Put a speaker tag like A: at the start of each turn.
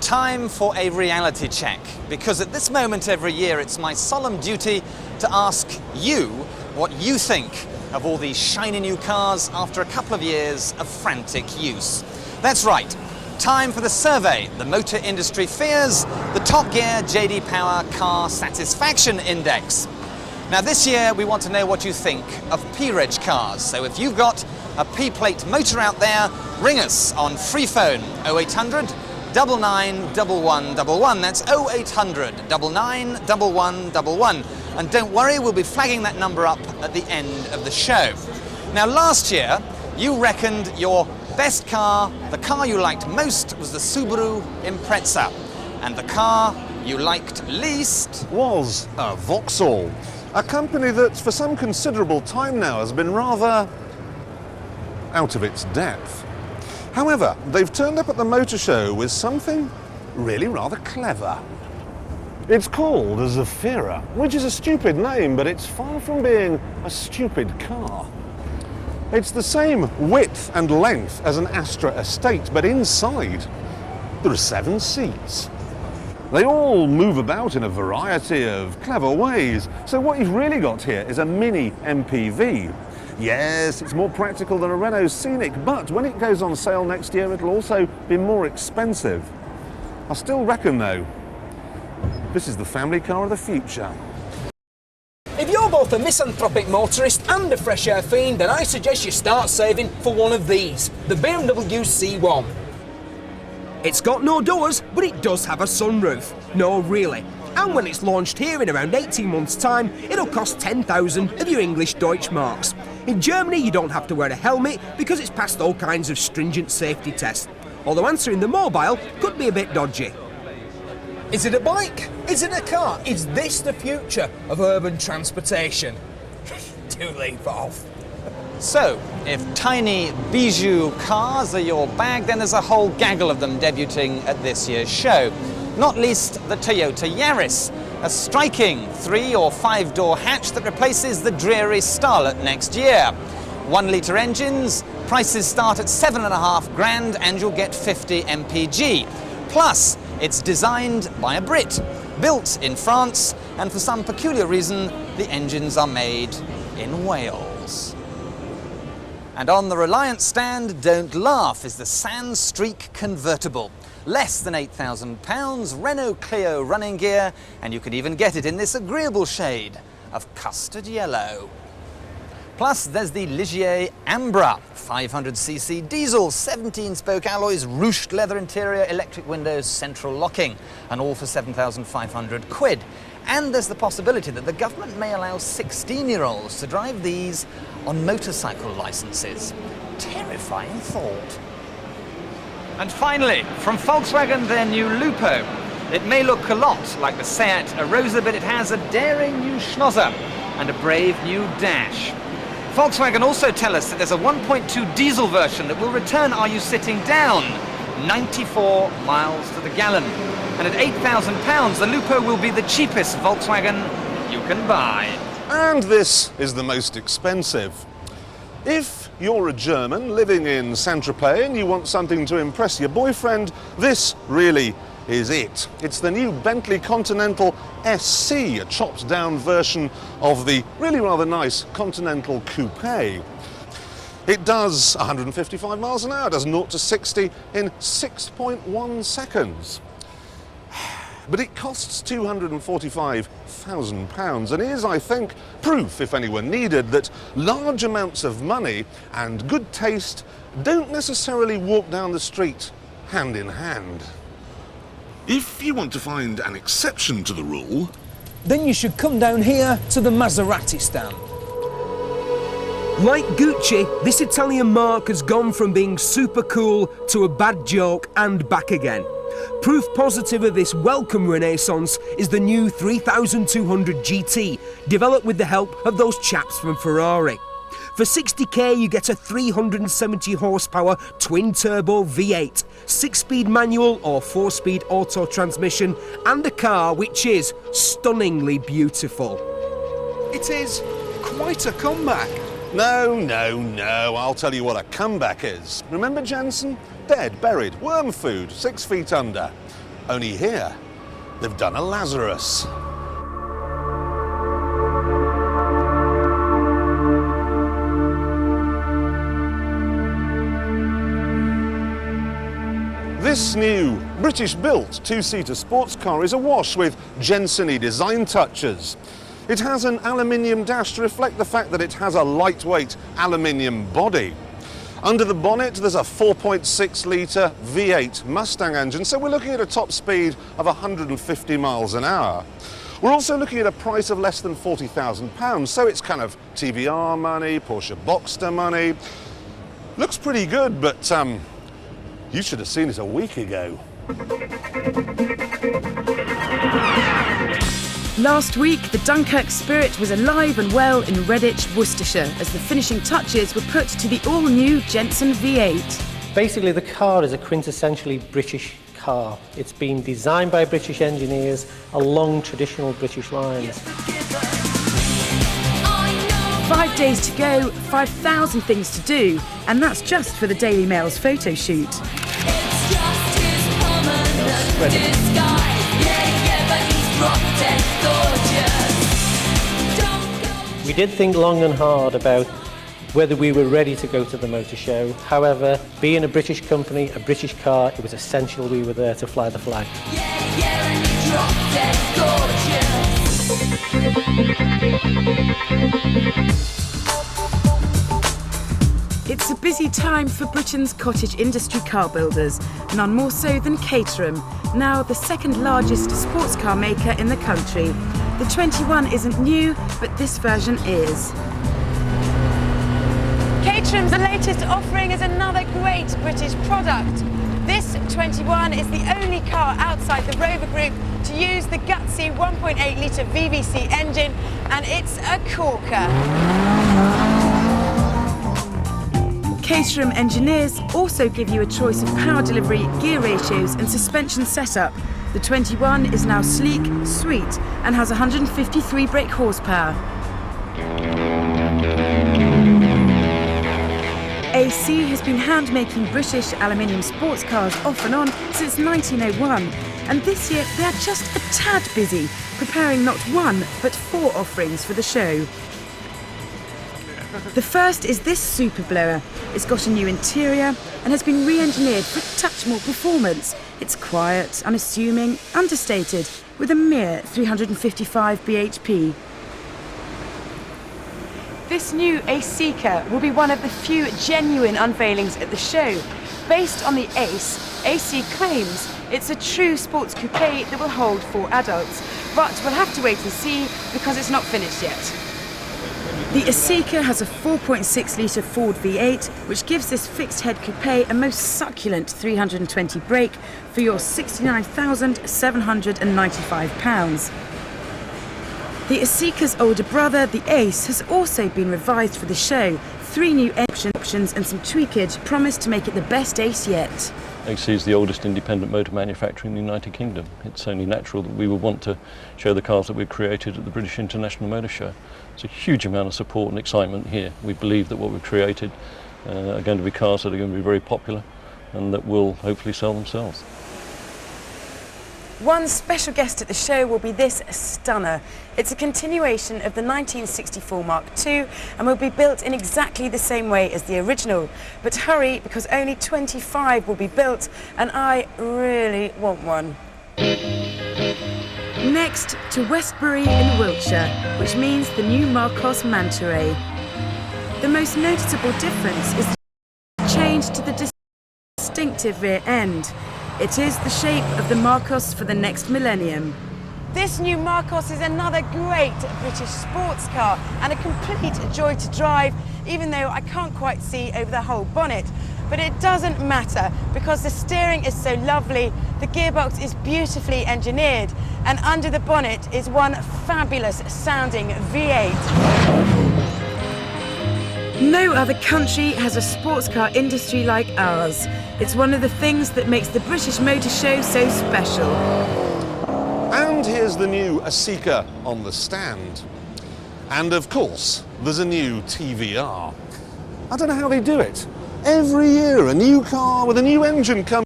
A: Time for a reality check, because at this moment every year it's my solemn duty to ask you what you think of all these shiny new cars after a couple of years of frantic use. That's right, time for the survey the motor industry fears, the Top Gear JD Power Car Satisfaction Index. Now this year we want to know what you think of P-Reg cars, so if you've got a P-plate motor out there, ring us on free phone 0800 991111. That's 0800 991111. And don't worry, we'll be flagging that number up at the end of the show. Now last year, you reckoned your best car, the car you liked most, was the Subaru Impreza. And the car you liked least
B: was a Vauxhall, a company that for some considerable time now has been rather out of its depth. However, they've turned up at the motor show with something really rather clever. It's called a Zafira, which is a stupid name, but it's far from being a stupid car. It's the same width and length as an Astra Estate, but inside there are 7 seats. They all move about in a variety of clever ways, so what you've really got here is a mini MPV. Yes, it's more practical than a Renault Scenic, but when it goes on sale next year, it'll also be more expensive. I still reckon, though, this is the family car of the future.
C: If you're both a misanthropic motorist and a fresh air fiend, then I suggest you start saving for one of these, the BMW C1. It's got no doors, but it does have a sunroof. No, really. And when it's launched here in around 18 months' time, it'll cost 10,000 of your English Deutschmarks. In Germany, you don't have to wear a helmet because it's passed all kinds of stringent safety tests. Although answering the mobile could be a bit dodgy. Is it a bike? Is it a car? Is this the future of urban transportation? Do leave off.
A: So, if tiny bijou cars are your bag, then there's a whole gaggle of them debuting at this year's show. Not least the Toyota Yaris, a striking 3- or 5-door hatch that replaces the dreary Starlet next year. 1-litre engines, prices start at $7.5 grand and you'll get 50 mpg. Plus, it's designed by a Brit, built in France, and for some peculiar reason, the engines are made in Wales. And on the Reliance stand, don't laugh, is the Sandstreak convertible. Less than £8,000, Renault Clio running gear, and you can even get it in this agreeable shade of custard yellow. Plus, there's the Ligier Ambra, 500cc diesel, 17-spoke alloys, ruched leather interior, electric windows, central locking, and all for 7,500 quid. And there's the possibility that the government may allow 16-year-olds to drive these on motorcycle licenses. Terrifying thought. And finally, from Volkswagen, their new Lupo. It may look a lot like the Seat Arosa, but it has a daring new schnozzer and a brave new dash. Volkswagen also tell us that there's a 1.2 diesel version that will return Are You Sitting Down? 94 miles to the gallon. And at £8,000, the Lupo will be the cheapest Volkswagen you can buy.
B: And this is the most expensive. If you're a German living in Saint-Tropez and you want something to impress your boyfriend, this really is it. It's the new Bentley Continental SC, a chopped-down version of the really rather nice Continental Coupe. It does 155 miles an hour, does 0 to 60 in 6.1 seconds. But it costs £245,000 and is, I think, proof, if anyone needed, that large amounts of money and good taste don't necessarily walk down the street hand in hand.
D: If you want to find an exception to the rule,
C: Then you should come down here to the Maserati stand. Like Gucci, this Italian marque has gone from being super cool to a bad joke and back again. Proof positive of this welcome renaissance is the new 3200 GT, developed with the help of those chaps from Ferrari. For 60k you get a 370 horsepower twin-turbo V8, 6-speed manual or 4-speed auto transmission, and a car which is stunningly beautiful.
E: It is quite a comeback.
B: No, I'll tell you what a comeback is. Remember Jensen? Dead, buried, worm food, 6 feet under. Only here, they've done a Lazarus. This new British-built two-seater sports car is awash with Jensen-y design touches. It has an aluminium dash to reflect the fact that it has a lightweight aluminium body. Under the bonnet, there's a 4.6-litre V8 Mustang engine, so we're looking at a top speed of 150 miles an hour. We're also looking at a price of less than £40,000, so it's kind of TVR money, Porsche Boxster money. Looks pretty good, but you should have seen it a week ago.
F: Last week, the Dunkirk spirit was alive and well in Redditch, Worcestershire, as the finishing touches were put to the all-new Jensen V8.
G: Basically, the car is a quintessentially British car. It's been designed by British engineers along traditional British lines.
F: 5 days to go, 5,000 things to do, and that's just for the Daily Mail's photo shoot.
G: We did think long and hard about whether we were ready to go to the motor show. However, being a British company, a British car, it was essential we were there to fly the flag.
F: It's a busy time for Britain's cottage industry car builders, none more so than Caterham, now the second largest sports car maker in the country. The 21 isn't new, but this version is.
H: Caterham's latest offering is another great British product. This 21 is the only car outside the Rover Group to use the gutsy 1.8-litre VVC engine, and it's a corker.
F: Caterham engineers also give you a choice of power delivery, gear ratios and suspension setup. The 21 is now sleek, sweet and has 153 brake horsepower. AC has been hand-making British aluminium sports cars off and on since 1901, and this year they are just a tad busy, preparing not one but 4 offerings for the show. The first is this super blower. It's got a new interior and has been re-engineered for a touch more performance. It's quiet, unassuming, understated, with a mere 355 bhp.
H: This new Aseca will be one of the few genuine unveilings at the show. Based on the Ace, AC claims it's a true sports coupe that will hold 4 adults, but we'll have to wait and see because it's not finished yet.
F: The Aseca has a 4.6-litre Ford V8, which gives this fixed-head coupe a most succulent 320 brake for your £69,795. The Aseca's older brother, the Ace, has also been revised for the show. 3 new options and some tweakage promise to make it the best Ace yet.
I: AC is the oldest independent motor manufacturer in the United Kingdom. It's only natural that we would want to show the cars that we've created at the British International Motor Show. It's a huge amount of support and excitement here. We believe that what we've created are going to be cars that are going to be very popular and that will hopefully sell themselves.
H: One special guest at the show will be this stunner. It's a continuation of the 1964 Mark II and will be built in exactly the same way as the original. But hurry, because only 25 will be built and I really want one.
F: Next to Westbury in Wiltshire, which means the new Marcos Manta Ray. The most noticeable difference is the change to the distinctive rear end. It is the shape of the Marcos for the next millennium.
H: This new Marcos is another great British sports car and a complete joy to drive, even though I can't quite see over the whole bonnet. But it doesn't matter because the steering is so lovely, the gearbox is beautifully engineered, and under the bonnet is one fabulous sounding V8.
F: No other country has a sports car industry like ours. It's one of the things that makes the British Motor Show so special.
B: And here's the new Aseca on the stand. And of course, there's a new TVR. I don't know how they do it. Every year, a new car with a new engine comes